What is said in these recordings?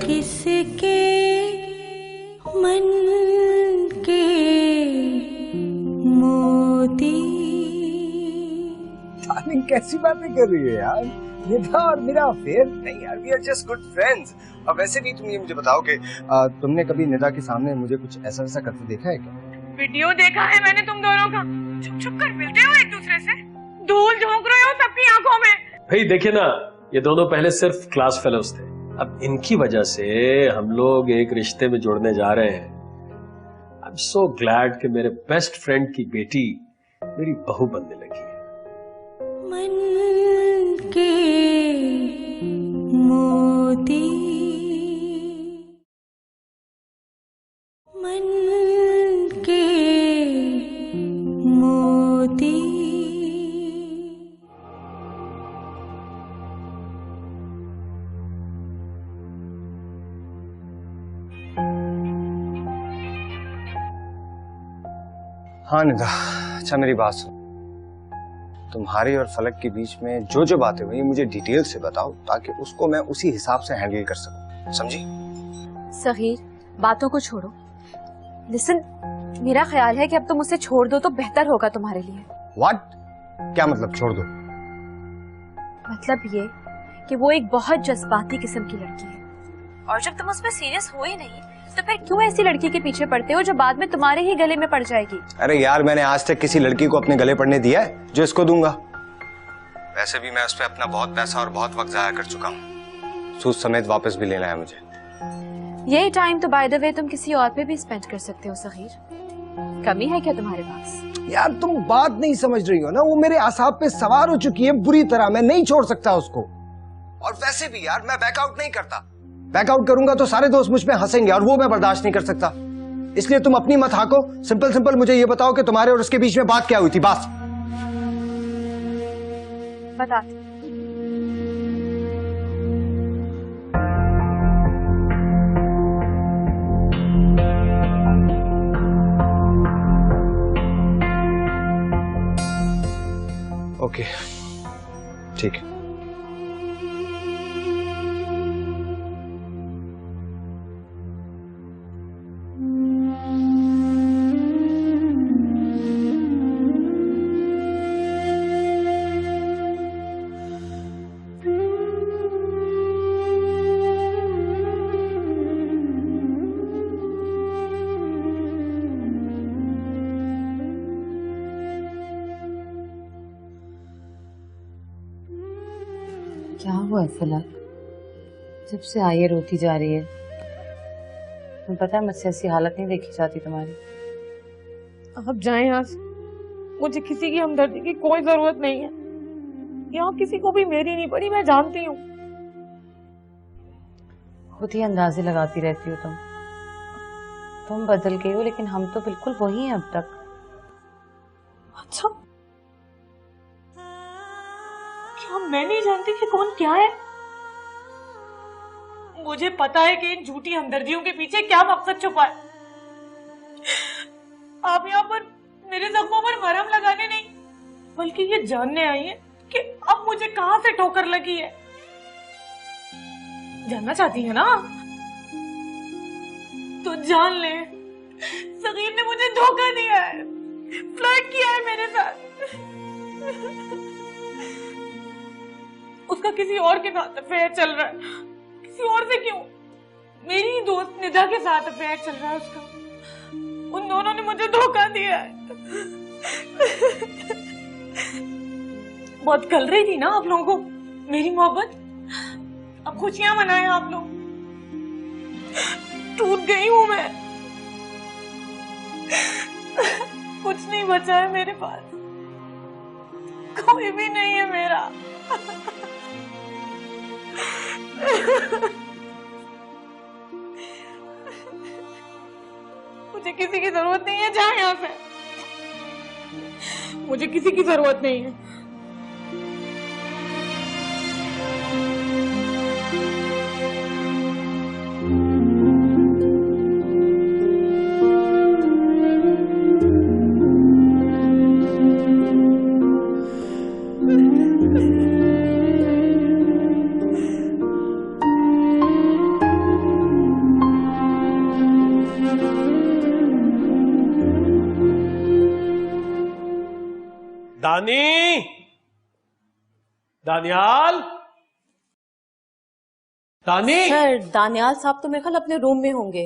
किसके मन के मोती। डार्लिंग कैसी बातें कर रही है यार, निधा और मेरा अफेयर नहीं यार, we are just good friends. और वैसे भी तुम ये मुझे बताओ कि तुमने कभी निधा के सामने मुझे कुछ ऐसा वैसा करते देखा है क्या? वीडियो देखा है मैंने तुम दोनों का, छुप छुप कर मिलते हो एक दूसरे से, धूल झोंक रहे हो सबकी आंखों में। भाई देखिए ना, ये दोनों पहले सिर्फ क्लास फेलोज थे, अब इनकी वजह से हम लोग एक रिश्ते में जुड़ने जा रहे हैं। आई एम सो ग्लैड कि मेरे बेस्ट फ्रेंड की बेटी मेरी बहू बनने लगी है। मन के मोती, मन के मोती। हाँ निधा, अच्छा मेरी बात सुन, तुम्हारी और फलक के बीच में जो जो बातें हुई मुझे डिटेल से बताओ, ताकि उसको मैं उसी हिसाब से हैंडल कर सकूं, समझी? सहीर, बातों को छोड़ो। लिसन, मेरा ख्याल है कि अब तुम उसे छोड़ दो तो बेहतर होगा तुम्हारे लिए। व्हाट? क्या मतलब छोड़ दो? मतलब ये कि वो एक बहुत जज्बाती किस्म की लड़की है, और जब तुम उसमें सीरियस हो ही नहीं तो फिर क्यों ऐसी लड़की के पीछे पड़ते हो जो बाद में तुम्हारे ही गले में पड़ जाएगी? अरे यार, मैंने आज तक किसी लड़की को अपने गले पड़ने दिया है जो इसको दूंगा? वैसे भी मैं उस पर अपना बहुत पैसा और बहुत वक्त जाया कर चुका हूँ, सूद समेत वापस भी लेना है मुझे। यही टाइम तो बाय द वे तुम किसी और पे भी स्पेंड कर सकते हो सहीर, कमी है क्या तुम्हारे पास? यार तुम बात नहीं समझ रही हो ना, वो मेरे आसाब पे सवार हो चुकी है बुरी तरह, मैं नहीं छोड़ सकता उसको। और वैसे भी यार मैं बैकआउट नहीं करता, बैकआउट करूंगा तो सारे दोस्त मुझ पे हंसेंगे और वो मैं बर्दाश्त नहीं कर सकता। इसलिए तुम अपनी मत हाको, सिंपल सिंपल मुझे ये बताओ कि तुम्हारे और उसके बीच में बात क्या हुई थी, बस। बताती। ओके ठीक है। क्या हुआ है फलक? जब से आई है रोती जा रही है। तुम्हें पता है मुझसे ऐसी हालत नहीं देखी जाती तुम्हारी। आप जाएं यहाँ से, मुझे किसी की हमदर्दी की कोई जरूरत नहीं है। यहाँ किसी को भी मेरी नहीं पड़ी, मैं जानती हूँ। खुद ही अंदाजे लगाती रहती हो तुम बदल गई हो, लेकिन हम तो बिल्कुल वही हैं अब तक। अच्छा, क्या मैं नहीं जानती कि कौन क्या है? मुझे पता है कि इन झूठी हमदर्दियों के पीछे क्या मकसद छुपा है। आप यहाँ पर मेरे जख्मों पर मरहम लगाने नहीं, बल्कि ये जानने आई है कि अब मुझे कहां से ठोकर लगी है। जानना चाहती है ना? तो जान ले, सगीर ने मुझे धोखा दिया है, फ्लर्ट किया है मेरे साथ। उसका किसी और के साथ अफेयर चल रहा है। किसी और से क्यों? मेरी दोस्त निधा के साथ अफेयर चल रहा है उसका। उन दोनों ने मुझे धोखा दिया है। बहुत गल रही थी ना आप लोगों को मेरी मोहब्बत। अब खुशियां मनाएं आप लोग। टूट गई हूं मैं, कुछ नहीं बचा है मेरे पास, कोई भी नहीं है मेरा। मुझे किसी की जरूरत नहीं है, जा यहाँ से। मुझे किसी की जरूरत नहीं है। दानी, दानियाल, दानी। सर दानियाल साहब तो मेरे ख्याल अपने रूम में होंगे।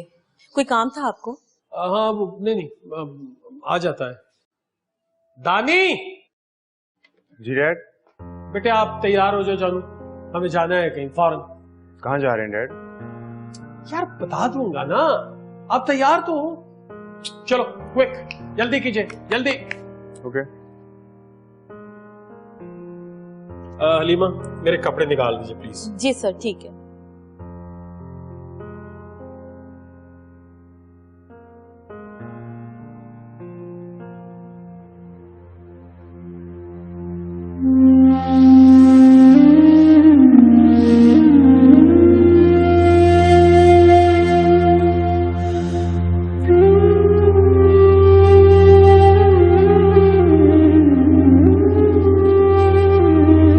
कोई काम था आपको? हाँ वो नहीं आ जाता है। दानी। जी डैड। बेटे आप तैयार हो जाओ, जानू हमें जाना है कहीं फौरन। कहाँ जा रहे हैं डैड? यार बता दूंगा ना, आप तैयार तो हो। चलो क्विक, जल्दी कीजिए जल्दी। ओके। हलीमा मेरे कपड़े निकाल दीजिए प्लीज। जी सर ठीक है।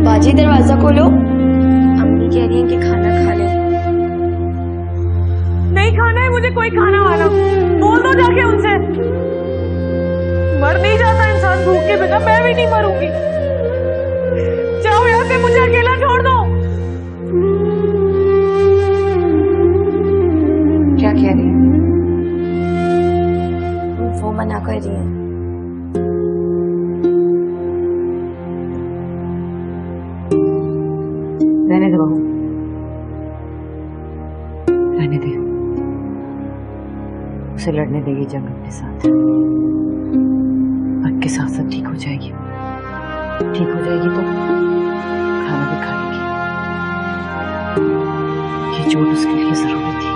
बाजी दरवाजा खोलो। अम्मी कह रही है कि खाना खा ले। नहीं खाना है मुझे कोई खाना वाना, बोल दो जाके उनसे। मर नहीं जाता इंसान भूख के बिना, मैं भी नहीं मरूंगी। जाओ यहाँ से, मुझे अकेला छोड़ दो। क्या कह रही है? वो मना कर रही है। रहने दे बहू, रहने दे। उसे लड़ने देगी जंग अपने साथ। वक्त के साथ साथ ठीक हो जाएगी। ठीक हो जाएगी तो खाना भी खाएगी। ये चोट उसके लिए जरूरी थी।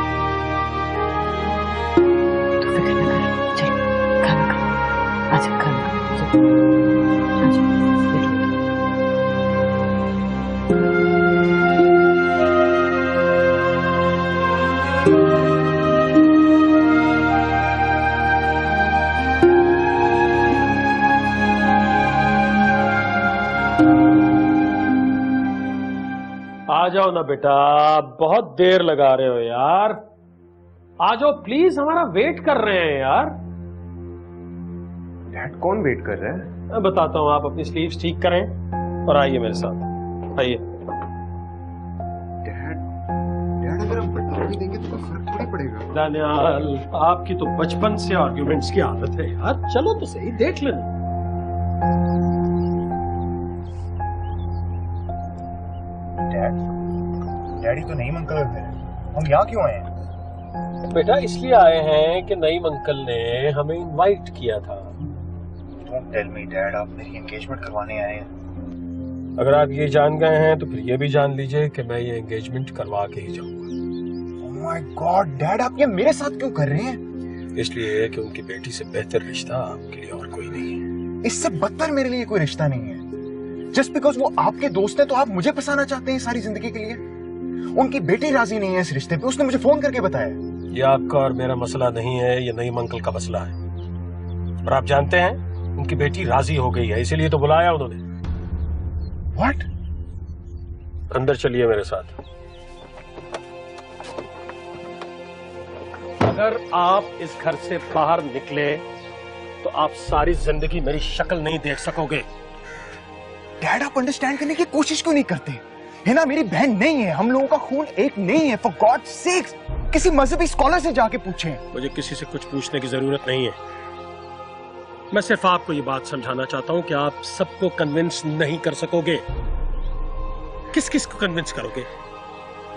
तो फिक्र न कर, चल खाना खा। आजा खाना खा, चल आजा, बैठो। आ जाओ ना बेटा, बहुत देर लगा रहे हो यार। आ जाओ प्लीज, हमारा वेट कर रहे हैं यार। डैड कौन वेट कर रहा है? मैं बताता हूँ, आप अपनी स्लीव्स ठीक करें और आइए मेरे साथ, आइए। डैड अगर हम बता भी देंगे तो कोई फर्क थोड़ी पड़ेगा। दानियाल आपकी तो बचपन से आर्ग्यूमेंट्स की आदत है यार, चलो तो सही देख लेना। डैडी तो नहीं अंकल थे, हम यहाँ क्यों आए हैं? बेटा इसलिए आए हैं कि नईम अंकल ने हमें इनवाइट किया था। डोंट टेल मी डैड, आप मेरी एंगेजमेंट करवाने आए हैं। अगर आप ये जान गए हैं तो फिर ये भी जान लीजिए कि मैं ये एंगेजमेंट करवा के ही जाऊंगा। ओह माय गॉड डैड, आप ये मेरे साथ क्यों कर रहे हैं? इसलिए कि उनकी बेटी से बेहतर रिश्ता आपके लिए और कोई नहीं है। इससे बदतर मेरे लिए कोई रिश्ता नहीं है। जस्ट बिकॉज वो आपके दोस्त है तो आप मुझे फंसाना चाहते हैं सारी जिंदगी के लिए? उनकी बेटी राजी नहीं है इस रिश्ते पे, उसने मुझे फोन करके बताया। ये आपका और मेरा मसला नहीं है, ये नईम अंकल का मसला है। और आप जानते हैं उनकी बेटी राजी हो गई है, इसीलिए तो बुलाया उन्होंने। व्हाट? अंदर चलिए मेरे साथ। अगर आप इस घर से बाहर निकले तो आप सारी जिंदगी मेरी शक्ल नहीं देख सकोगे। डैड आप अंडरस्टैंड करने की कोशिश क्यों नहीं करते? है ना, मेरी बहन नहीं है, हम लोगों का खून एक नहीं है। फॉर गॉड सेक्स, किसी मजहबी स्कॉलर से जाके पूछें। मुझे किसी से कुछ पूछने की जरूरत नहीं है। मैं सिर्फ आपको ये बात समझाना चाहता हूं कि आप सबको कन्विंस नहीं कर सकोगे। किस किस को कन्विंस करोगे?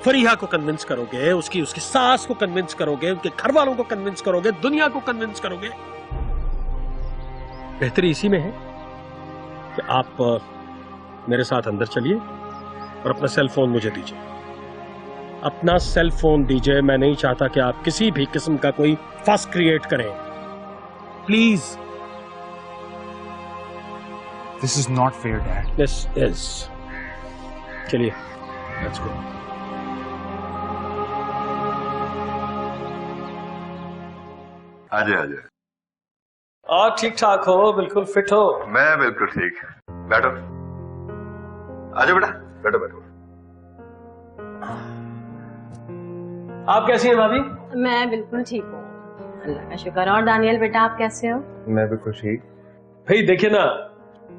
फरीहा को कन्विंस करोगे, उसकी सास को कन्विंस करोगे, उनके घर वालों को कन्विंस करोगे, दुनिया को कन्विंस करोगे। बेहतरी इसी में है कि आप मेरे साथ अंदर चलिए और अपना सेल फोन मुझे दीजिए। अपना सेल फोन दीजिए, मैं नहीं चाहता कि आप किसी भी किस्म का कोई फस क्रिएट करें, please. This is not fair dad. This is. चलिए लेट्स गो। आजा आजा। और ठीक ठाक हो? बिल्कुल फिट हो? मैं बिल्कुल ठीक। बैठो, आजा बेटा, बैठो बैठो। आप कैसी हैं भाभी? मैं बिल्कुल ठीक हूँ, अल्लाह का शुक्र। और दानियल बेटा आप कैसे हो? मैं बिल्कुल ठीक। भाई देखिए ना,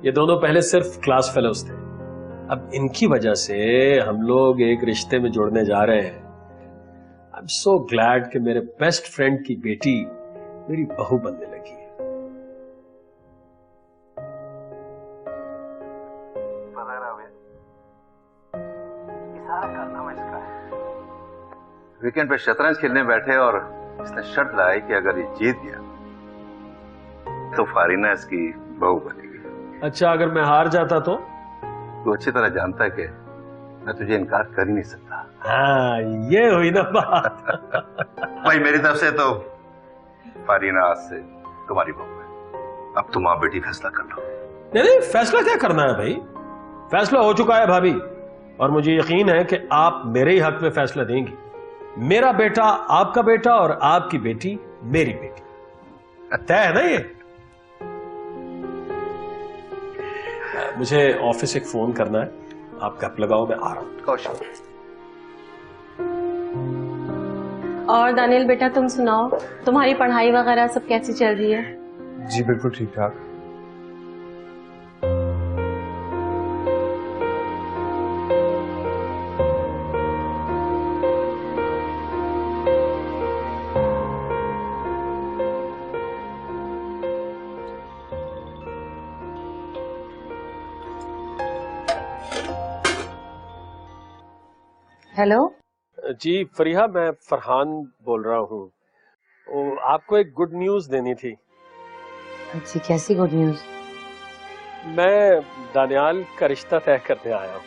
ये दोनों पहले सिर्फ क्लास फेलोज थे, अब इनकी वजह से हम लोग एक रिश्ते में जुड़ने जा रहे हैं। आई एम सो ग्लैड कि मेरे बेस्ट फ्रेंड की बेटी मेरी बहू बनने लगी है। वीकेंड पे शतरंज खेलने बैठे और इसने शर्त लगाई कि अगर ये जीत गया तो फारीना इसकी बहू बनेगी। अच्छा, अगर मैं हार जाता तो? तू अच्छी तरह जानता है कि मैं तुझे इनकार कर ही नहीं सकता। हाँ, ये हुई ना बात। भाई मेरी तरफ से तो फारीना आज से तुम्हारी बहू है। अब तुम आप बेटी फैसला कर लो। नहीं, फैसला क्या करना है भाई, फैसला हो चुका है भाभी, और मुझे यकीन है कि आप मेरे ही हक में फैसला देंगी। मेरा बेटा आपका बेटा और आपकी बेटी मेरी बेटी, तय है ना ये? मुझे ऑफिस एक फोन करना है, आप गप लगाओ, मैं आ रहा हूं। कौशल, और दानियल बेटा तुम सुनाओ, तुम्हारी पढ़ाई वगैरह सब कैसी चल रही है? जी बिल्कुल ठीक ठाक। हेलो जी फरीहा, मैं फरहान बोल रहा हूँ। आपको एक गुड न्यूज देनी थी। जी, कैसी गुड न्यूज? मैं दानियाल का रिश्ता तय करने आया हूँ।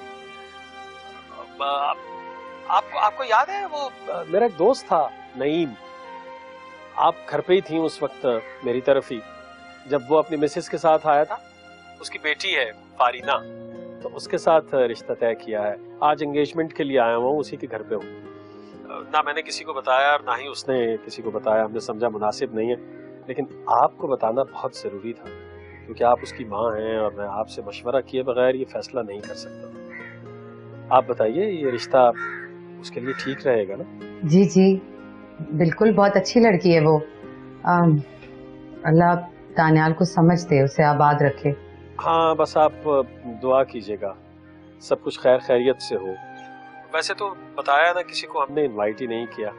आपको याद है वो मेरा एक दोस्त था नईम, आप घर पे ही थी उस वक्त मेरी तरफ ही, जब वो अपनी मिसेस के साथ आया था। उसकी बेटी है फारीना, तो उसके साथ रिश्ता तय किया है। आज एंगेजमेंट के लिए आया हुआ हूँ, उसी के घर पे हूँ। ना मैंने किसी को बताया और ना ही उसने किसी को बताया, हमने समझा मुनासिब नहीं है, लेकिन आपको बताना बहुत जरूरी था क्योंकि आप उसकी माँ हैं और मैं आपसे मशवरा किए बगैर ये फैसला नहीं कर सकता। आप बताइए, ये रिश्ता उसके लिए ठीक रहेगा ना? जी जी बिल्कुल, बहुत अच्छी लड़की है वो। अल्लाह दानियाल को समझ दे, उसे आबाद रखे। हाँ, बस आप दुआ कीजिएगा सब कुछ खैर खैरियत से हो। वैसे तो बताया ना, किसी को हमने इनवाइट ही नहीं किया,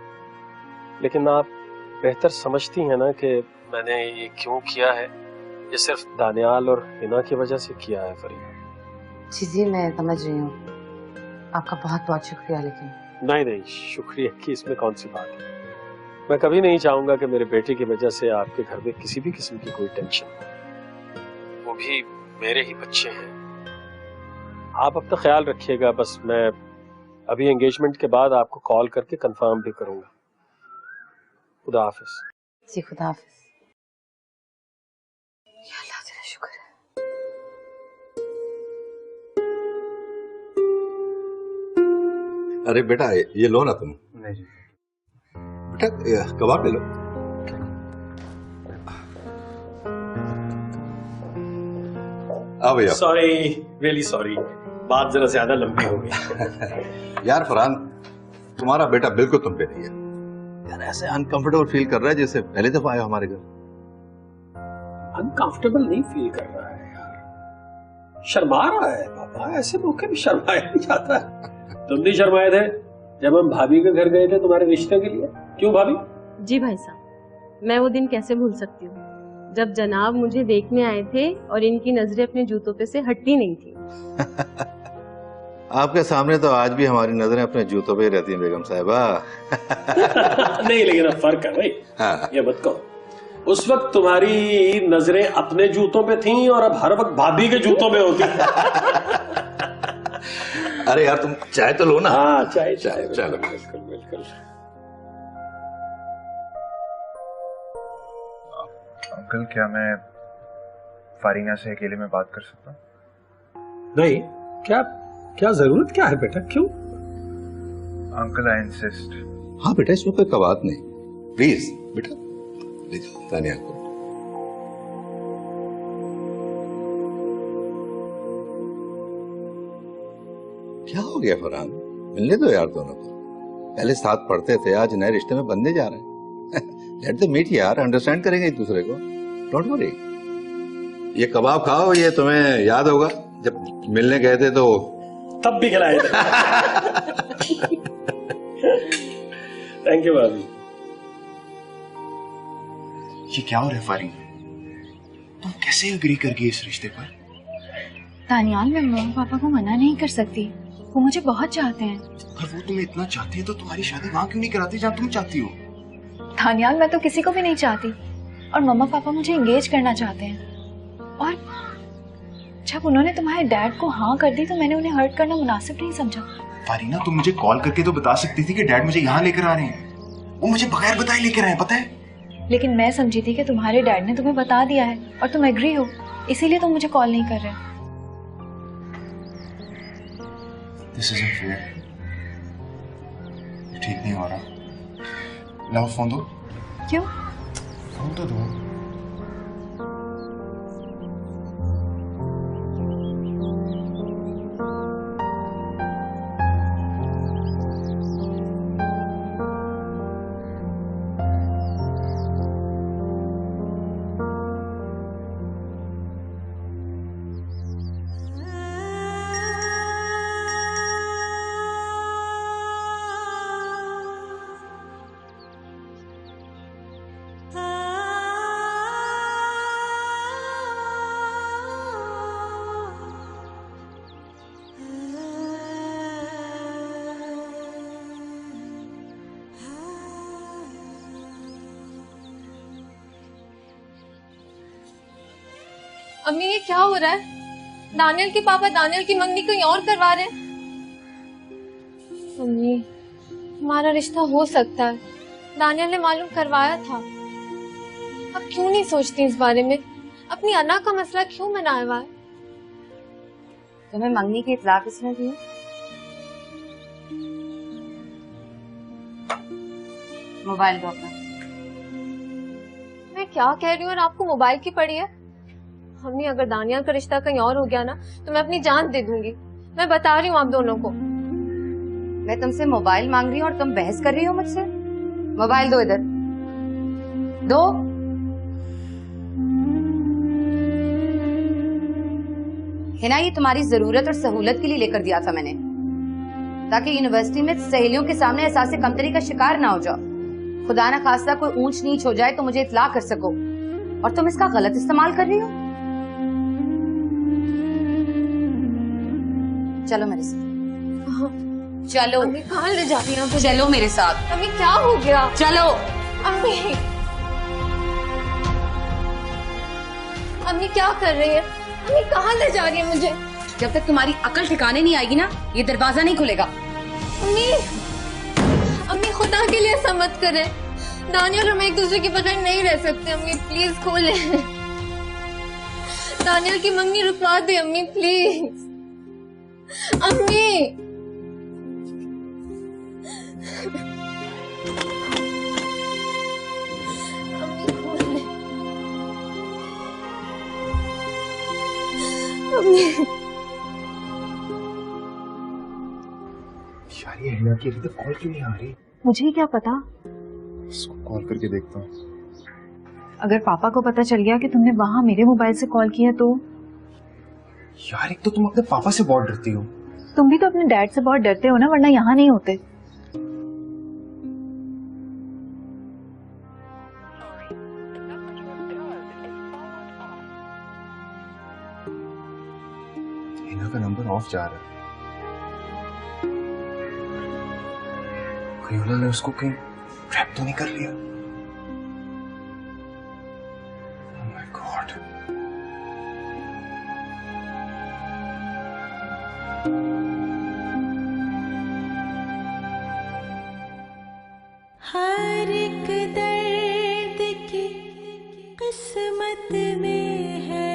लेकिन आप बेहतर समझती हैं ना कि मैंने ये क्यों किया है। ये सिर्फ दानियाल और हिना की वजह से किया है फरीदा। जी जी मैं समझ रही हूँ, आपका बहुत बहुत शुक्रिया। लेकिन नहीं, शुक्रिया की इसमें कौन सी बात है। मैं कभी नहीं चाहूंगा कि मेरे बेटे की वजह से आपके घर में किसी भी किस्म की कोई टेंशन हो। वो भी मेरे ही बच्चे हैं। आप अपना ख्याल रखिएगा। बस मैं अभी एंगेजमेंट के बाद आपको कॉल करके कंफर्म भी करूंगा। खुदा हाफिज। जी खुदा हाफिज। अल्लाह तेरा शुक्र है। अरे बेटा ये लो ना तुम। नहीं जी बेटा कबाब ले लो। आ भैया। सॉरी, रियली सॉरी, बात जरा ज्यादा लंबी हो गई। यार फरहान, तुम्हारा बेटा बिल्कुल तुम पे नहीं है यार। ऐसे अनकंफर्टेबल फील कर रहा है जैसे पहली दफा आया हमारे घर। अनकंफर्टेबल नहीं फील कर रहा है यार, शर्मा रहा है पापा। ऐसे मौके में शर्माया नहीं जाता। तुम भी शर्माए थे जब हम भाभी के घर गए थे तुम्हारे रिश्ते के लिए। क्यों भाभी? जी भाई साहब, मैं वो दिन कैसे भूल सकती हूँ जब जनाब मुझे देखने आए थे और इनकी नजरें अपने जूतों पे से हटती नहीं थी। आपके सामने तो आज भी हमारी नजरें अपने जूतों पे ही रहती हैं बेगम साहिबा। नहीं, लेकिन अब फर्क है भाई। हाँ। ये मत कहो, उस वक्त तुम्हारी नजरें अपने जूतों पे थीं और अब हर वक्त भाभी के जूतों में होती। अरे यार तुम चाय तो लो ना। हाँ, चाय चलो। बिल्कुल बिल्कुल। अंकल, क्या मैं फारीना से अकेले में बात कर सकता हूँ? नहीं, क्या जरूरत क्या है बेटा? क्यों? Uncle I insist. हाँ बेटा, इसमें कोई बात नहीं। प्लीज बेटा ले जाओ दानियाल को। क्या हो गया फरहान? मिलने दो यार दोनों को। पहले साथ पढ़ते थे, आज नए रिश्ते में बंधे जा रहे हैं। लेट देम मीट यार, अंडरस्टैंड करेंगे एक दूसरे को। Don't worry. ये कबाब खाओ, ये तुम्हें याद होगा जब मिलने गए थे तो तब भी खिलाए थे। थैंक यू भाभी। ये क्या हो रहा है फारीन? तुम कैसे एग्री कर गई इस रिश्ते पर? दानियाल, मैं मम्मी पापा को मना नहीं कर सकती, वो मुझे बहुत चाहते हैं। और वो तुम्हें इतना चाहते हैं तो तुम्हारी शादी वहां क्यों नहीं कराती जहाँ तुम चाहती हो? दानियाल, मैं तो किसी को भी नहीं चाहती और मम्मा पापा मुझे एंगेज करना चाहते हैं। और जब उन्होंने तुम्हारे डैड को हाँ कर दी तो मैंने उन्हें हर्ट करना मुनासिब नहीं समझा। फारीना, तुम मुझे कॉल करके तो बता सकती थी कि डैड मुझे यहाँ लेकर आ रहे हैं। वो मुझे बगैर बताए लेकर आए, पता है? लेकिन मैं समझी थी कि तुम्हारे डैड ने तुम्हें बता दिया है और तुम एग्री हो, इसीलिए तुम मुझे कॉल नहीं कर रहे। This isn't fair. ये ठीक नहीं हो रहा। लाओ फोन दो। क्यों? फोन तो दो। अम्मी, ये क्या हो रहा है? दानियल के पापा दानियल की मंगनी कहीं और करवा रहे हैं। अम्मी, हमारा रिश्ता हो सकता है, दानियल ने मालूम करवाया था। अब क्यों नहीं सोचती इस बारे में? अपनी अना का मसला क्यों मनाया हुआ है? तुम्हें मंगनी की इत्तला किसने दी? मोबाइल दो अपना। मैं क्या कह रही हूँ और आपको मोबाइल की पड़ी है? अम्मी, अगर दानियल का रिश्ता कहीं और हो गया ना तो मैं अपनी जान दे दूंगी। मैं बता रही हूँ आप दोनों को। मैं तुमसे मोबाइल मांग रही हूँ और तुम बहस कर रही हो मुझसे? मोबाइल दो इधर, दो। है ना, ये तुम्हारी जरूरत और सहूलत के लिए लेकर दिया था मैंने, ताकि यूनिवर्सिटी में सहेलियों के सामने एहसास कमतरी का शिकार ना हो जाओ। खुदा ना खास्ता कोई ऊंच नीच हो जाए तो मुझे इत्तला कर सको, और तुम इसका गलत इस्तेमाल कर रही हो। चलो मेरे साथ। चलो। अम्मी, कहाँ ले जा रही हैं आप? चलो मेरे साथ। अम्मी, क्या हो गया? चलो। अम्मी, अम्मी क्या कर रही है? अम्मी, कहाँ ले जा रही है मुझे? जब तक तुम्हारी अकल ठिकाने नहीं आएगी ना, ये दरवाजा नहीं खुलेगा। अम्मी, अम्मी खुदा के लिए ऐसा मत करें। दानियल, हम एक दूसरे के बगैर नहीं रह सकते। अम्मी प्लीज खोले। दानियल की मंगनी रुकवा दे अम्मी, प्लीज। अम्मी, अम्मी खोले। अम्मी, यार ये हिना की अभी तक कॉल क्यों नहीं आ रही? मुझे क्या पता, इसको कॉल करके देखता हूँ। अगर पापा को पता चल गया कि तुमने वहां मेरे मोबाइल से कॉल किया तो? यार एक तो तुम अपने पापा से बहुत डरती हो। तुम भी तो अपने डैड से बहुत डरते हो ना, वरना यहाँ नहीं होते। हिना का नंबर ऑफ जा रहा है। कहीं उन्होंने उसको कहीं ट्रैप तो नहीं कर लिया? Oh my God. हर एक दर्द की किस्मत में है,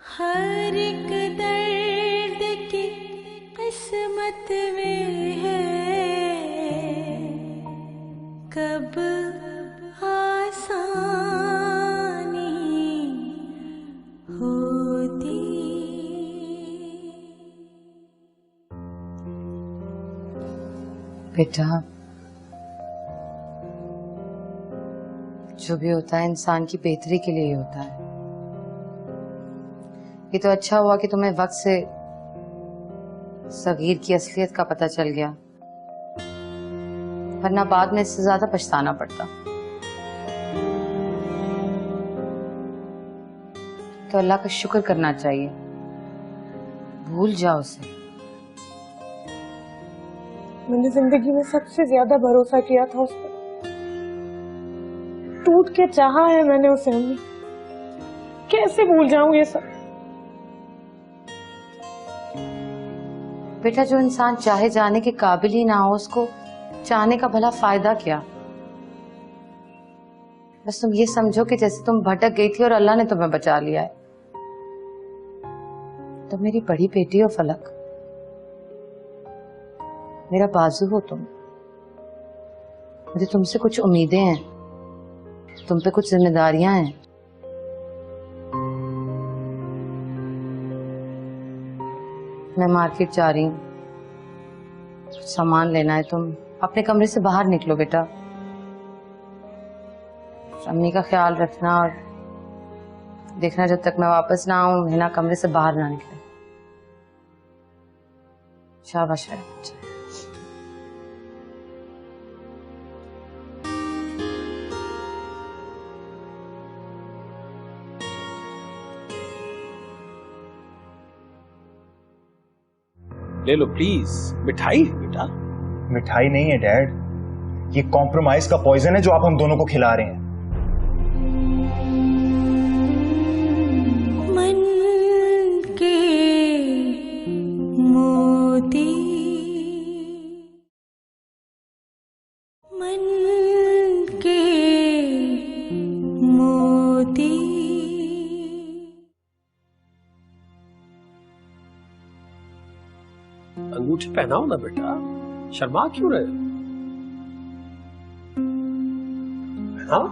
हर एक दर्द की किस्मत में है, कब आसानी होती। बेटा, जो भी होता है इंसान की बेहतरी के लिए ही होता है। ये तो अच्छा हुआ कि तुम्हें वक्त से सगीर की असलियत का पता चल गया, वरना बाद में इससे ज्यादा पछताना पड़ता। तो अल्लाह का शुक्र करना चाहिए, भूल जाओ उसे। मैंने जिंदगी में सबसे ज्यादा भरोसा किया था उस पर, टूट के चाहा है मैंने उसे। अम्मी कैसे भूल जाऊं ये सब। बेटा, जो इंसान चाहे जाने के काबिल ही ना हो, उसको चाहने का भला फायदा क्या। बस तुम ये समझो कि जैसे तुम भटक गई थी और अल्लाह ने तुम्हें बचा लिया है। तुम मेरी बड़ी बेटी हो फलक, मेरा बाजू हो तुम। मुझे तुमसे कुछ उम्मीदें हैं, तुम पे कुछ जिम्मेदारियां हैं। मैं मार्केट जा रही हूँ, कुछ सामान लेना है। तुम अपने कमरे से बाहर निकलो बेटा। अम्मी का ख्याल रखना और देखना जब तक मैं वापस ना आऊं हिना कमरे से बाहर ना निकले। शाबाश है बच्चा। ले लो प्लीज, मिठाई है बेटा। मिठाई नहीं है डैड, ये कॉम्प्रोमाइज का पॉइजन है जो आप हम दोनों को खिला रहे हैं। मन के मोती, मन के मोती। अंगूठी पहनाओ ना बेटा, शर्मा क्यों रहे हो? पहनाओ।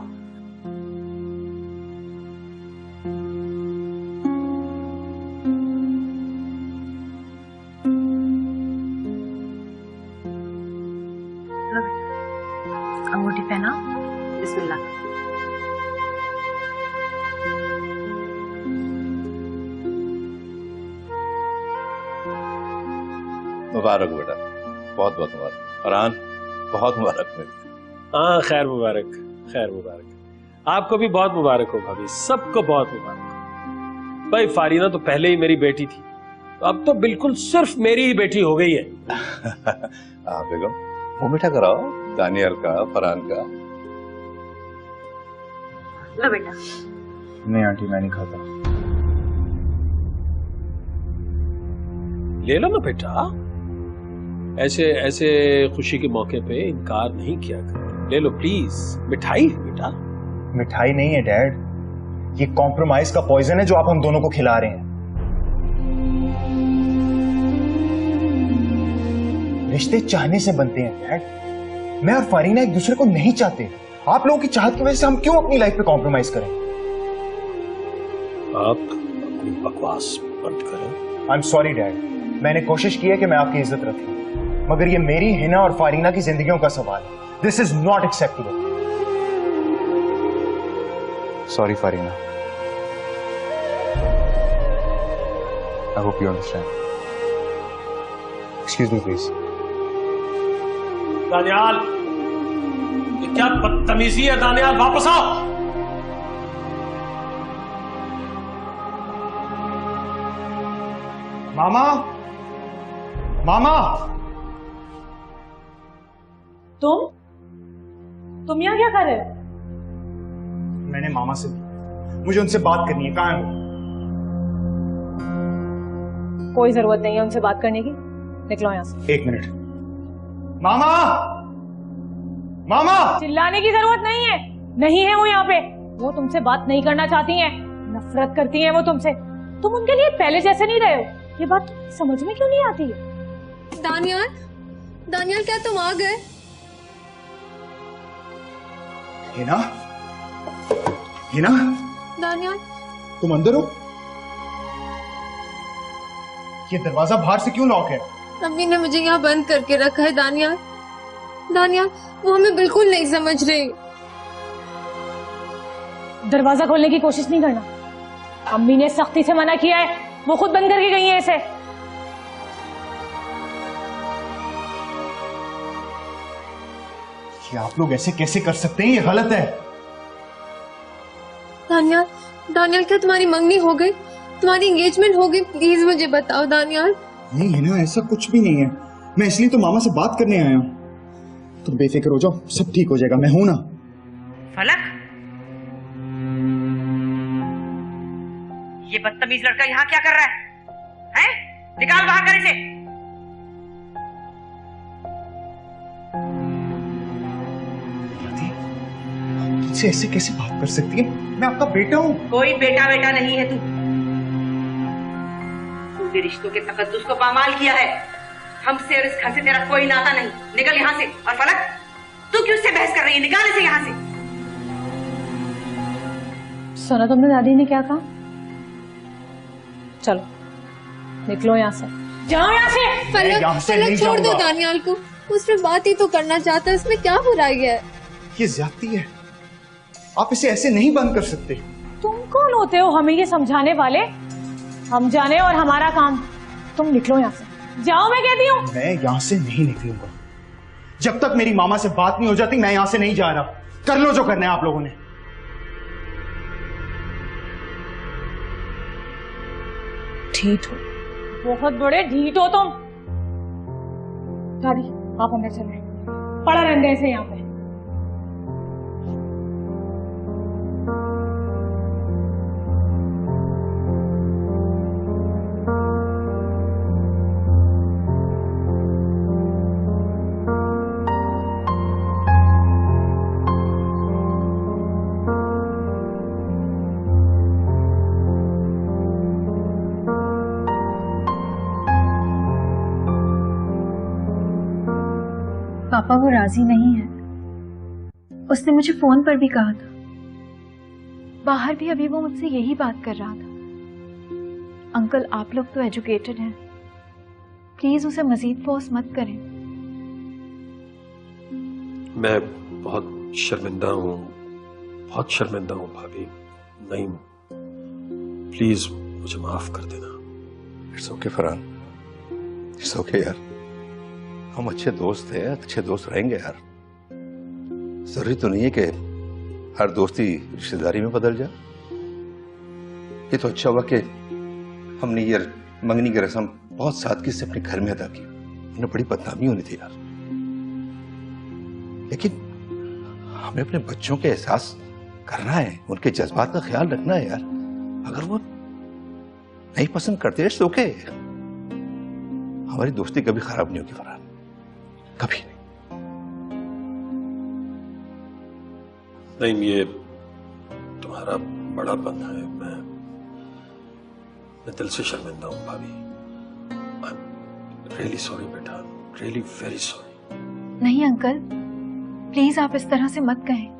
अंगूठी पहना, बिस्मिल्लाह। मुबारक बेटा, बहुत बहुत मुबारक। फरहान, बहुत मुबारक मेरी। हाँ, खैर मुबारक, खैर मुबारक। आपको भी बहुत मुबारक हो भाभी, सबको बहुत मुबारक हो। भाई फारीना तो पहले ही मेरी बेटी थी, तो अब तो बिल्कुल सिर्फ मेरी ही बेटी हो गई है। बेगम, वो मीठा कराओ, दानियल का, फरहान का। लो बेटा। नहीं आंटी, मैं नहीं खाता। ले लो ना बेटा, ऐसे ऐसे खुशी के मौके पे इनकार नहीं किया कर। ले लो प्लीज, मिठाई है बेटा। मिठाई नहीं है डैड, ये कॉम्प्रोमाइज का पॉइजन है जो आप हम दोनों को खिला रहे हैं। रिश्ते चाहने से बनते हैं डैड। मैं और फारीना एक दूसरे को नहीं चाहते। आप लोगों की चाहत की वजह से हम क्यों अपनी लाइफ पे कॉम्प्रोमाइज करें? आप अपनी बकवास बंद करें। आई एम सॉरी डैड, मैंने कोशिश की है कि मैं आपकी इज्जत रखूं, मगर ये मेरी, हिना और फारीना की जिंदगियों का सवाल है। This is not acceptable. Sorry Farina, I hope you understand. Excuse me please. Daniyal, ये क्या बदतमीजी है? दानियाल वापस आओ। मामा, मामा। तुम यहाँ क्या कर रहे हो? मैंने मामा से, मुझे उनसे बात करनी है। कहाँ है वो? कोई जरूरत नहीं है उनसे बात करने की, निकलो यहाँ से। एक मिनट। मामा, मामा। चिल्लाने की जरूरत नहीं है, नहीं है वो यहाँ पे। वो तुमसे बात नहीं करना चाहती हैं, नफरत करती हैं वो तुमसे। तुम उनके लिए पहले जैसे नहीं रहे हो, ये बात समझ में क्यों नहीं आती है? दानियाल, दानियाल क्या तुम आ गए? हिना, हिना, दानियाल, तुम अंदर हो? ये दरवाजा बाहर से क्यों लॉक है? अम्मी ने मुझे यहाँ बंद करके रखा है। दानियाल, दानियाल, वो हमें बिल्कुल नहीं समझ रही। दरवाजा खोलने की कोशिश नहीं करना। अम्मी ने सख्ती से मना किया है, वो खुद बंद करके गई है इसे। ये आप लोग ऐसे कैसे कर सकते हैं? ये गलत है। दानियाल, दानियाल क्या तुम्हारी मंगनी हो गई? तुम्हारी एंगेजमेंट हो गई? प्लीज मुझे बताओ दानियाल। नहीं है ना, ऐसा कुछ भी नहीं है। मैं इसलिए तो मामा से बात करने आया हूँ। तुम बेफिक्र हो जाओ, सब ठीक हो जाएगा, मैं हूं ना। फलक, ये बदतमीज लड़का यहाँ क्या कर रहा है? हैं? निकाल बाहर कर इसे। तुमसे ऐसे कैसे बात कर सकती है? मैं आपका बेटा हूँ। कोई बेटा बेटा नहीं है तू। तूने रिश्तों के तकद्दुस को पामाल किया है। हमसे और इस घर से तेरा कोई नाता नहीं। निकल यहाँ से। और फलक, तू क्यों उससे बहस कर रही है? निकाल इसे यहाँ से। सुना तुमने दादी ने क्या कहा? चलो निकलो यहाँ से, जाओ यहाँ से। फलक, फलक छोड़ दो दानियाल को, उसमें बात ही तो करना चाहता है, इसमें क्या बुराई है? ये ज्यादती है, आप इसे ऐसे नहीं बंद कर सकते। तुम कौन होते हो हमें ये समझाने वाले? हम जाने और हमारा काम। तुम निकलो यहाँ से, जाओ मैं कहती हूँ। मैं यहाँ से नहीं निकलूंगा जब तक मेरी मामा से बात नहीं हो जाती। मैं यहाँ से नहीं जा रहा। कर लो जो करना है आप लोगों ने। ढीठ हो, बहुत बड़े ढीठ हो तुम। दादी आप अंदर चले, पड़ा रहने ऐसे यहाँ पे। पापा वो राजी नहीं है, उसने मुझे फोन पर भी कहा था। बाहर भी अभी वो मुझसे यही बात कर रहा था। अंकल आप लोग तो एजुकेटेड हैं, प्लीज उसे मजीद फोर्स मत करें। मैं बहुत शर्मिंदा हूँ, बहुत शर्मिंदा हूँ भाभी। नहीं, प्लीज मुझे माफ कर देना। It's okay Farhan, it's okay यार। हम अच्छे दोस्त हैं, अच्छे दोस्त रहेंगे यार। जरूरी तो नहीं है कि हर दोस्ती रिश्तेदारी में बदल जाए। ये तो अच्छा हुआ कि हमने ये मंगनी की रस्म बहुत सादगी से अपने घर में अदा की। उन्हें बड़ी बदनामी होनी थी यार। लेकिन हमें अपने बच्चों के एहसास करना है, उनके जज्बात का ख्याल रखना है यार। अगर वो नहीं पसंद करते इट्स ओके। हमारी दोस्ती कभी खराब नहीं होगी फरहान, कभी नहीं। नहीं, ये तुम्हारा बड़ापन है। मैं दिल से शर्मिंदा हूँ भाभी। आई एम रियली सॉरी बेटा, रियली वेरी सॉरी। नहीं अंकल, प्लीज आप इस तरह से मत कहें।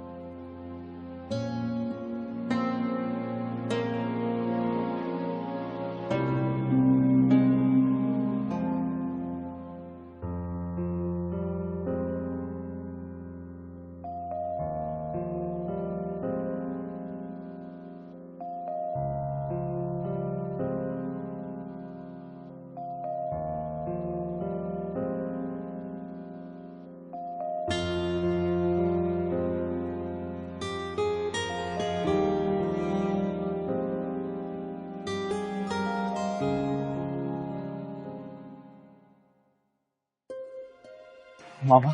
मामा,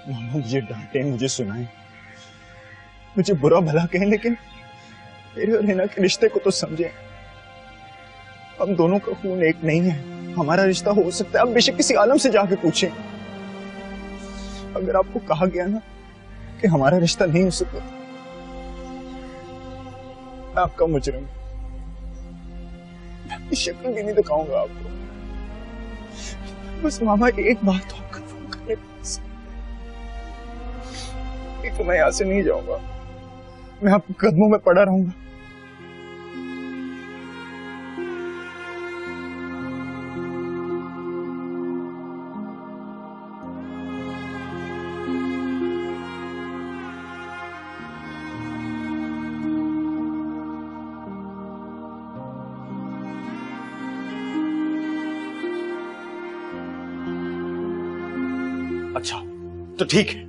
मामा मुझे डांटे, मुझे सुनाए, मुझे बुरा भला कहें, लेकिन मेरे और हिना के रिश्ते को तो समझे। हम दोनों का खून एक नहीं है। हमारा रिश्ता हो सकता है, आप बेशक किसी आलम से जाके पूछें। अगर आपको कहा गया ना कि हमारा रिश्ता नहीं हो सकता, मैं आपका मुजरिम, मैं अपनी शक्ल भी नहीं दिखाऊंगा आपको। बस मामा एक बात तो कन्फर्म कर ले, तो मैं यहां से नहीं जाऊंगा। मैं आपके कदमों में पड़ा रहूंगा। तो ठीक है,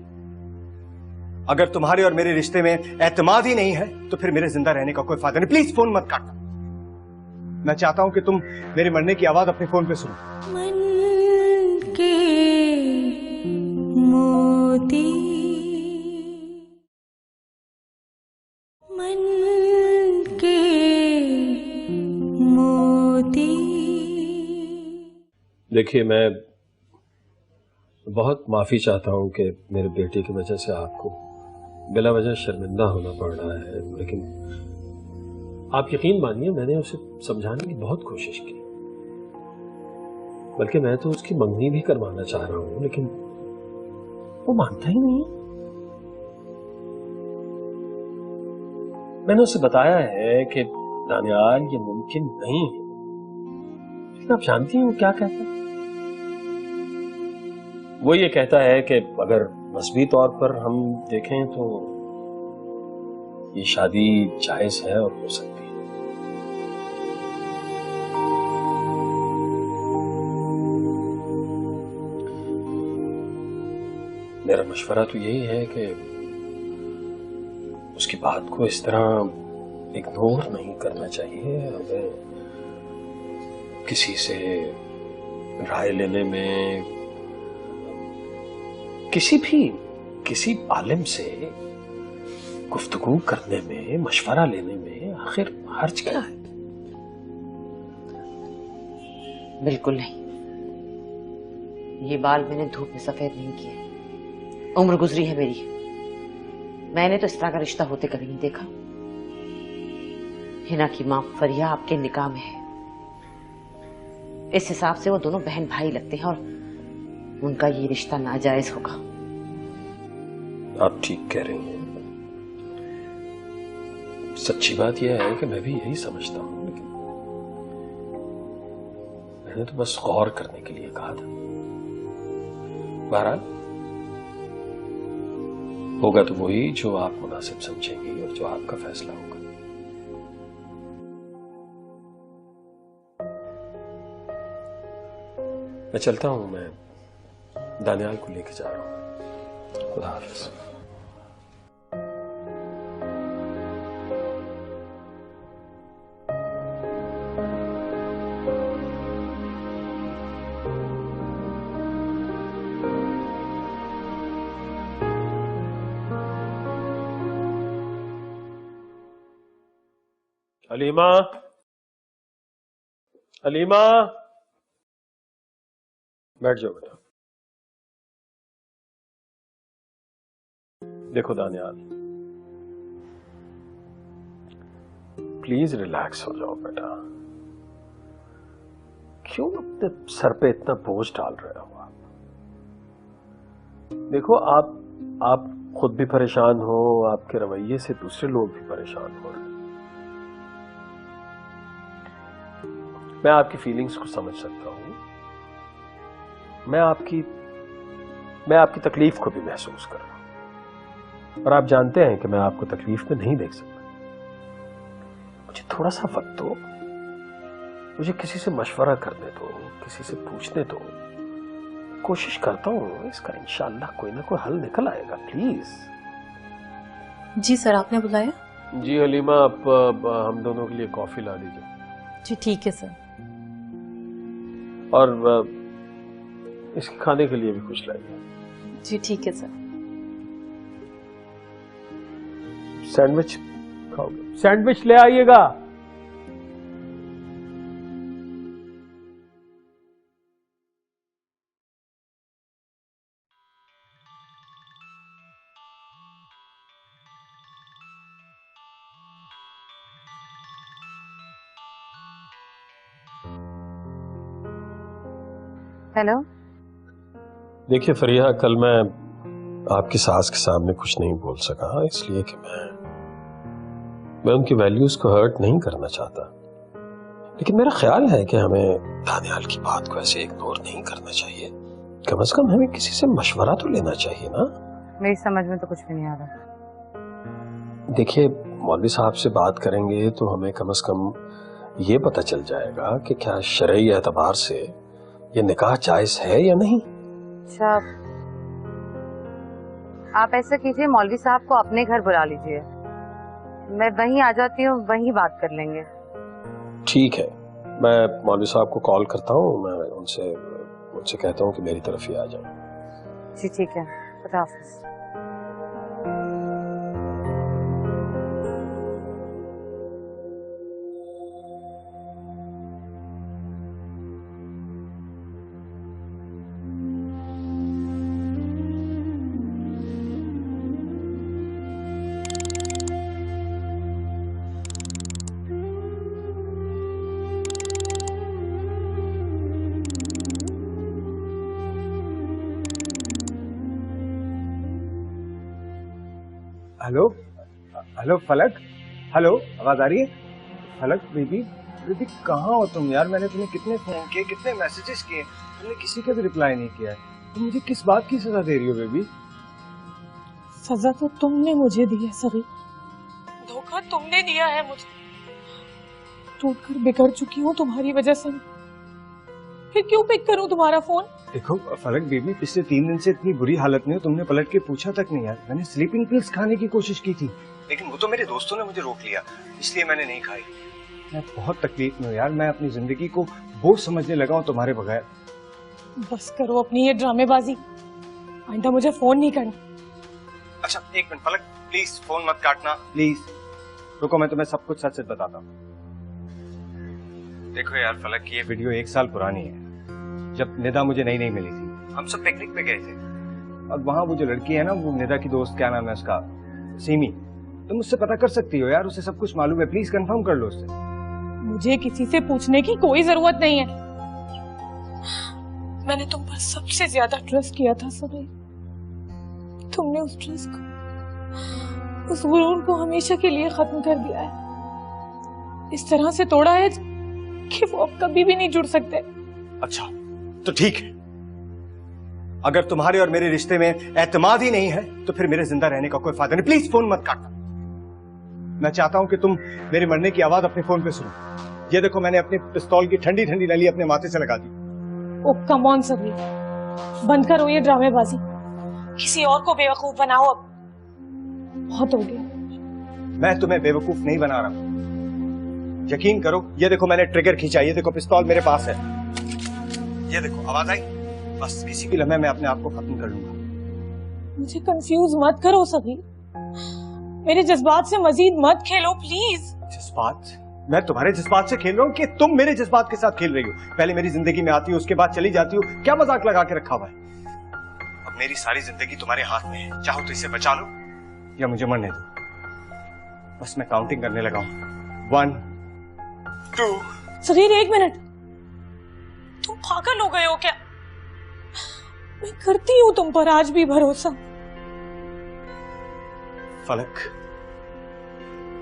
अगर तुम्हारे और मेरे रिश्ते में एतमाद ही नहीं है तो फिर मेरे जिंदा रहने का कोई फायदा नहीं। प्लीज फोन मत काटना। मैं चाहता हूं कि तुम मेरे मरने की आवाज अपने फोन पे सुनो। मन के मोती, मन के मोती। देखिए, मैं बहुत माफी चाहता हूं कि मेरे बेटे की वजह से आपको बिला वजह शर्मिंदा होना पड़ रहा है, लेकिन आप यकीन मानिए मैंने उसे समझाने की बहुत कोशिश की, बल्कि मैं तो उसकी मंगनी भी करवाना चाह रहा हूं, लेकिन वो मानता ही नहीं। मैंने उसे बताया है कि दानियाल ये मुमकिन नहीं है, लेकिन आप जानती हैं वो क्या कहता है? वो ये कहता है कि अगर मजहबी तौर पर हम देखें तो ये शादी जायज है और हो सकती है। मेरा मशवरा तो यही है कि उसकी बात को इस तरह इग्नोर नहीं करना चाहिए। हमें किसी से राय लेने में, किसी आलिम से गुफ्तगू करने में, मशवरा लेने में आखिर हर्ज क्या है? बिल्कुल नहीं। ये बाल मैंने धूप में सफेद नहीं किए। उम्र गुजरी है मेरी, मैंने तो इस तरह का रिश्ता होते कभी नहीं देखा। हिना की मां फरिया आपके निकाह में है, इस हिसाब से वो दोनों बहन भाई लगते हैं और उनका ये रिश्ता नाजायज होगा। आप ठीक कह रही हैं। सच्ची बात यह है कि मैं भी यही समझता हूं, लेकिन मैंने तो बस गौर करने के लिए कहा था। बहरहाल होगा तो वही जो आप मुनासिब समझेंगी और जो आपका फैसला होगा। मैं चलता हूं, मैं दानियाल को लेके जा रहा हूं। खुदा हाफिज। अलीमा, अलीमा, बैठ जाओ बेटा। देखो दानियाल, प्लीज रिलैक्स हो जाओ बेटा। क्यों अपने सर पे इतना बोझ डाल रहे हो आप? देखो, आप खुद भी परेशान हो, आपके रवैये से दूसरे लोग भी परेशान हो रहे हैं। मैं आपकी फीलिंग्स को समझ सकता हूं, मैं आपकी तकलीफ को भी महसूस कर रहा हूं, और आप जानते हैं कि मैं आपको तकलीफ में नहीं देख सकता। मुझे थोड़ा सा वक्त दो, मुझे किसी से मशवरा करने दो, किसी से पूछने दो। कोशिश करता हूं, इसका इंशाअल्लाह कोई ना कोई हल निकल आएगा। प्लीज। जी सर, आपने बुलाया? जी हलीमा, आप हम दोनों के लिए कॉफी ला दीजिए। जी ठीक है सर। और इसके खाने के लिए भी कुछ लाइए। जी ठीक है सर। सैंडविच खाओगे? सैंडविच ले आइएगा। हेलो। देखिए फरिया, कल मैं आपकी सास के सामने कुछ नहीं बोल सका, इसलिए कि मैं उनकी वैल्यूज को हर्ट नहीं करना चाहता। लेकिन मेरा ख्याल है कि हमें दानियाल की बात को ऐसे इग्नोर नहीं करना चाहिए। कम से कम हमें किसी से मशवरा तो लेना चाहिए ना। मेरी समझ में तो कुछ भी नहीं आ रहा। देखिए, मौलवी साहब से बात करेंगे तो हमें कम से कम ये पता चल जाएगा कि क्या शरई एतबार से ये निकाह जायज है या नहीं। अच्छा, आप ऐसा कीजिए, मौलवी साहब को अपने घर बुला लीजिए, मैं वहीं आ जाती हूँ, वहीं बात कर लेंगे। ठीक है, मैं मौलवी साहब को कॉल करता हूँ, मैं उनसे कहता हूँ कि मेरी तरफ ही आ जाए। जी ठीक है, खुदा हाफिज। हेलो हेलो फलक, हेलो आवाज आ रही है? फलक बेबी, बेबी कहाँ हो तुम यार? मैंने तुम्हें कितने फोन किए, कितने मैसेजेस किए, तुमने किसी का भी रिप्लाई नहीं किया है। तुम मुझे किस बात की सजा दे रही हो बेबी? सजा तो तुमने मुझे दी है सभी, धोखा तुमने दिया है मुझे। टूटकर बिगड़ चुकी हूँ तुम्हारी वजह से, फिर क्यों पिक करूँ तुम्हारा फोन? देखो फलक बेबी, पिछले 3 दिन से इतनी बुरी हालत में हो, तुमने पलट के पूछा तक नहीं यार। मैंने स्लीपिंग पिल्स खाने की कोशिश की थी, लेकिन वो तो मेरे दोस्तों ने मुझे रोक लिया, इसलिए मैंने नहीं खाई। मैं बहुत तकलीफ में हूँ यार, मैं अपनी जिंदगी को बोझ समझने लगा हूँ तुम्हारे बगैर। बस करो अपनी ये ड्रामेबाजी, आइंदा मुझे फोन नहीं करना। अच्छा 1 मिनट फलक, प्लीज फोन मत काटना प्लीज। रुको, मैं तुम्हें सब कुछ सच सच बताता हूँ। देखो यार फलक, ये वीडियो 1 साल पुरानी है, जब निदा मुझे नई मिली थी। हम सब पिकनिक पे गए थे और वहां वो जो लड़की है ना, वो निदा की दोस्त, क्या नाम है उसका, सीमी, तुम मुझसे पता कर सकती हो यार, उसे सब कुछ मालूम है, प्लीज कंफर्म कर लो उससे। मुझे किसी से पूछने की कोई जरूरत नहीं है, मैंने तुम पर सबसे ज्यादा ट्रस्ट किया था सभी। तुमने उस ट्रस्ट को, उस गुरूर को हमेशा के लिए खत्म कर दिया है, इस तरह से तोड़ा है कि वो अब कभी भी नहीं जुड़ सकते। अच्छा तो ठीक है, अगर तुम्हारे और मेरे रिश्ते में एतमाद ही नहीं है तो फिर मेरे जिंदा रहने का कोई फायदा नहीं। प्लीज फोन मत काटना। मैं चाहता हूं कि तुम मेरे मरने की आवाज अपने फोन पे सुनो। ये देखो, मैंने अपने पिस्तौल की ठंडी ठंडी नली अपने माथे से लगा दी। ओ कम ऑन सभी, बंद करो ये ड्रामेबाजी, किसी और को बेवकूफ बनाओ, अब बहुत हो गया। मैं तुम्हें बेवकूफ नहीं बना रहा हूं, यकीन करो। ये देखो, मैंने ट्रिगर खींचा, ये देखो पिस्तौल मेरे पास है, ये देखो आवाज आई, बस किसी भी लम्हे मैं अपने आप को खत्म कर लूंगा। मुझे कंफ्यूज मत करो सभी, मेरे जज्बात से मजीद मत खेलो प्लीज। जज्बात? मैं तुम्हारे जज्बात से खेल रहा हूँ कि तुम मेरे जज्बात के साथ खेल रही हो? पहले मेरी जिंदगी में आती हो, उसके बाद चली जाती हो, क्या मजाक लगा के रखा हुआ है? अब मेरी सारी जिंदगी तुम्हारे हाथ में है, चाहो तो इसे बचा लो या मुझे मरने दो। बस मैं काउंटिंग करने लगा हूँ, 1 2। सगीर 1 मिनट, तुम पागल हो गए हो क्या? मैं करती हूँ तुम पर आज भी भरोसा। फलक,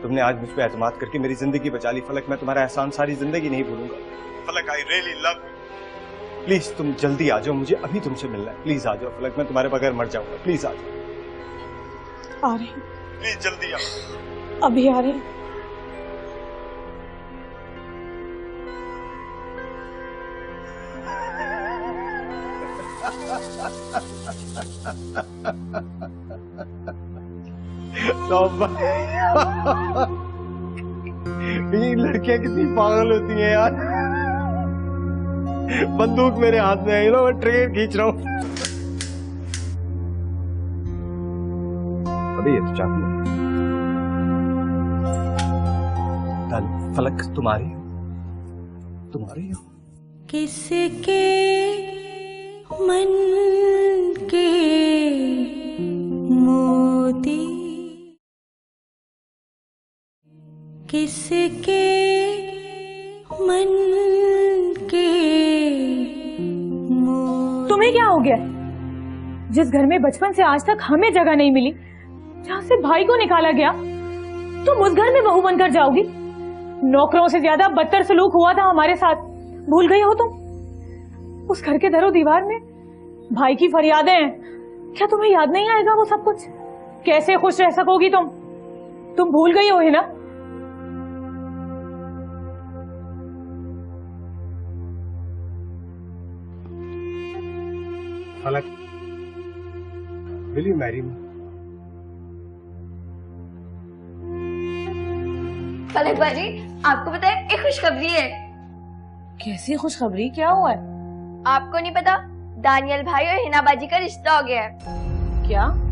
तुमने आज मुझ पर एतमाद करके मेरी जिंदगी बचा ली। फलक, मैं तुम्हारा एहसान सारी जिंदगी नहीं भूलूंगा। फलक, I really love you. Please तुम जल्दी आ जाओ, मुझे अभी तुमसे मिलना है। प्लीज आ जाओ फलक, मैं तुम्हारे बगैर मर जाऊंगा। प्लीज आ जाओ। आ रही हूँ, प्लीज जल्दी आओ। अभी आ रही हूँ। ये लड़कियां कितनी पागल होती हैं यार। बंदूक मेरे हाथ में है, मैं ट्रिगर खींच रहा हूं। अभी ये तो चाकू है। फलक, तुम्हारी हो? किसके मन के मोती, किसके मन के मोती। तुम्हें क्या हो गया? जिस घर में बचपन से आज तक हमें जगह नहीं मिली, जहाँ से भाई को निकाला गया, तुम उस घर में बहू बनकर जाओगी? नौकरों से ज्यादा बदतर सलूक हुआ था हमारे साथ, भूल गई हो तुम? उस घर के दरो दीवार में भाई की फरियादें हैं, क्या तुम्हें याद नहीं आएगा वो सब कुछ? कैसे खुश रह सकोगी तुम भूल गई हो है ना? फलक, will you marry me? पलक बाजी, आपको पता है एक खुशखबरी है। कैसी खुशखबरी, क्या हुआ है? आपको नहीं पता, दानियल भाई और हिना बाजी का रिश्ता हो गया है। क्या?